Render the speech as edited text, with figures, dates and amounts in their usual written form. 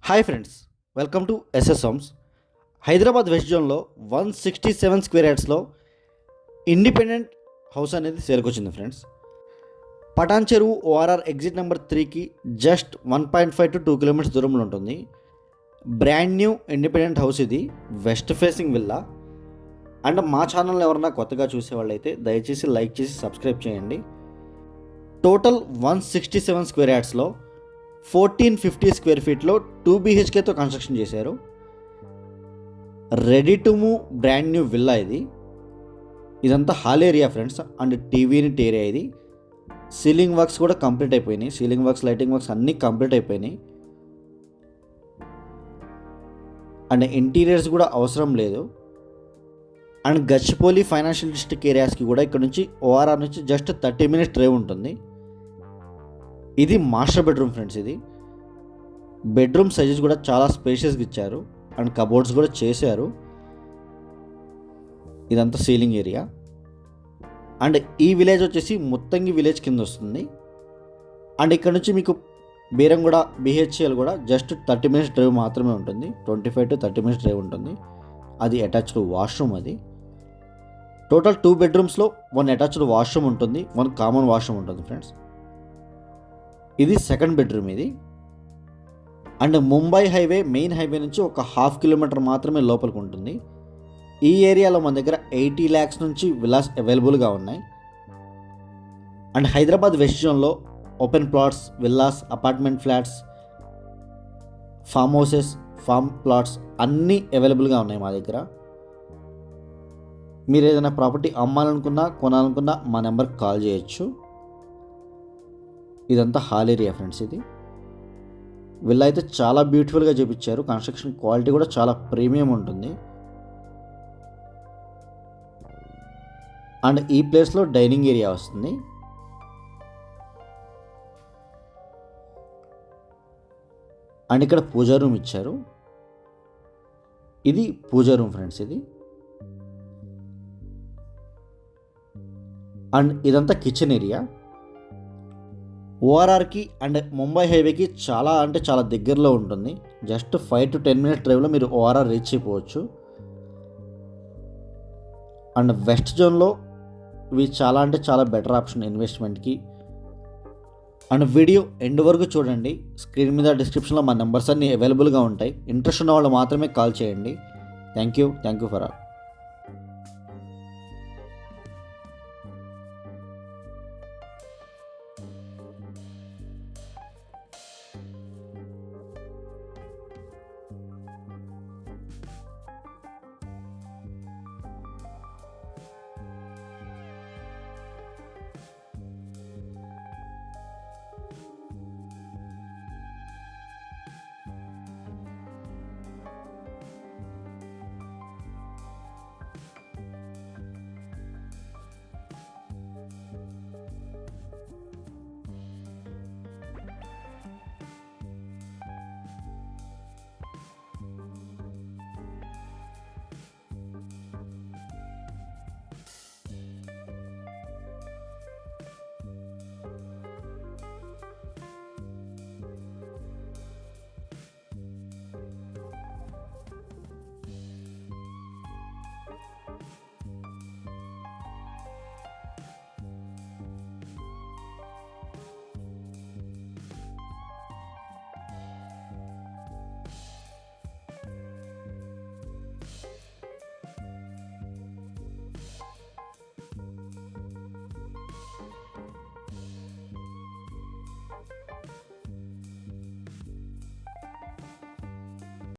Hi friends, welcome to SS homes. Hyderabad west జోన్లో 167 square యార్డ్స్లో independent house అనేది సేల్కొచ్చింది friends. Patan చెరువు ORR exit number 3కి just 1.5 to 2 kilometres దూరంలో ఉంటుంది. బ్రాండ్ న్యూ ఇండిపెండెంట్ హౌస్ ఇది, వెస్ట్ ఫేసింగ్ విల్లా. అండ్ మా channel ఎవరన్నా కొత్తగా చూసేవాళ్ళైతే దయచేసి లైక్ చేసి సబ్స్క్రైబ్ చేయండి. టోటల్ 167 స్క్వేర్ యార్డ్స్లో 1450 స్క్వేర్ ఫీట్లో 2 BHKతో కన్స్ట్రక్షన్ చేశారు. Ready to move brand new villa ఇది. ఇదంతా hall area friends, and TV unit area ఇది. సీలింగ్ వర్క్స్ కూడా కంప్లీట్ అయిపోయినాయి. సీలింగ్ వర్క్స్, లైటింగ్ వర్క్స్ అన్నీ కంప్లీట్ అయిపోయినాయి. అండ్ ఇంటీరియర్స్ కూడా అవసరం లేదు. అండ్ గచ్చిపోలి ఫైనాన్షియల్ డిస్ట్రిక్ట్ ఏరియాస్కి కూడా ఇక్కడ నుంచి ఓఆర్ఆర్ నుంచి జస్ట్ 30 minutes డ్రైవ్ ఉంటుంది. ఇది మాస్టర్ బెడ్రూమ్ ఫ్రెండ్స్. ఇది బెడ్రూమ్ సైజెస్ కూడా చాలా స్పేషియస్గా ఇచ్చారు, అండ్ కబోర్డ్స్ కూడా చేశారు. ఇదంతా సీలింగ్ ఏరియా. అండ్ ఈ విలేజ్ వచ్చేసి ముత్తంగి విలేజ్ కింద వస్తుంది. అండ్ ఇక్కడ నుంచి మీకు బీరంగూడ BHCL కూడా జస్ట్ 30 minutes డ్రైవ్ మాత్రమే ఉంటుంది. 25 to 30 minutes డ్రైవ్ ఉంటుంది. అది అటాచ్డ్ వాష్రూమ్. అది టోటల్ 2 bedrooms 1 అటాచ్డ్ వాష్రూమ్ ఉంటుంది, 1 కామన్ వాష్రూమ్ ఉంటుంది ఫ్రెండ్స్. ఇది సెకండ్ బెడ్రూమ్ ఇది. And Mumbai highway, main highway నుంచి ఒక 1/2 kilometer మాత్రమే లోపలికి ఉంటుంది. ఈ ఏరియాలో మన దగ్గర 80 lakhs నుంచి విలాస్ అవైలబుల్గా ఉన్నాయి. అండ్ హైదరాబాద్ వెస్ట్ జోన్లో open plots, villas, apartment flats, form houses, form plots అన్నీ అవైలబుల్గా ఉన్నాయి మా దగ్గర. మీరు ఏదైనా ప్రాపర్టీ అమ్మాలనుకున్నా, కొనాలనుకున్నా మా నెంబర్కి కాల్ చేయొచ్చు. ఇదంతా హాల్ ఏరియా ఫ్రెండ్స్. ఇది విల్లా అయితే చాలా బ్యూటిఫుల్గా చేపించారు. కన్స్ట్రక్షన్ క్వాలిటీ కూడా చాలా ప్రీమియం ఉంటుంది. అండ్ ఈ ప్లేస్లో డైనింగ్ ఏరియా వస్తుంది. అండ్ ఇక్కడ పూజా రూమ్ ఇచ్చారు. ఇది పూజా రూమ్ ఫ్రెండ్స్. ఇది అండ్ ఇదంతా కిచెన్ ఏరియా. ఓఆర్ఆర్కి అండ్ ముంబై హైవేకి చాలా అంటే చాలా దగ్గరలో ఉంటుంది. జస్ట్ 5 to 10 minutes డ్రైవ్లో మీరు ఓఆర్ఆర్ రీచ్ అయిపోవచ్చు. అండ్ వెస్ట్ జోన్లో ఇవి చాలా అంటే చాలా బెటర్ ఆప్షన్ ఇన్వెస్ట్మెంట్కి. అండ్ వీడియో ఎండ్ వరకు చూడండి. స్క్రీన్ మీద డిస్క్రిప్షన్లో మా నెంబర్స్ అన్నీ అవైలబుల్గా ఉంటాయి. ఇంట్రెస్ట్ ఉన్న వాళ్ళు మాత్రమే కాల్ చేయండి. Thank you for all.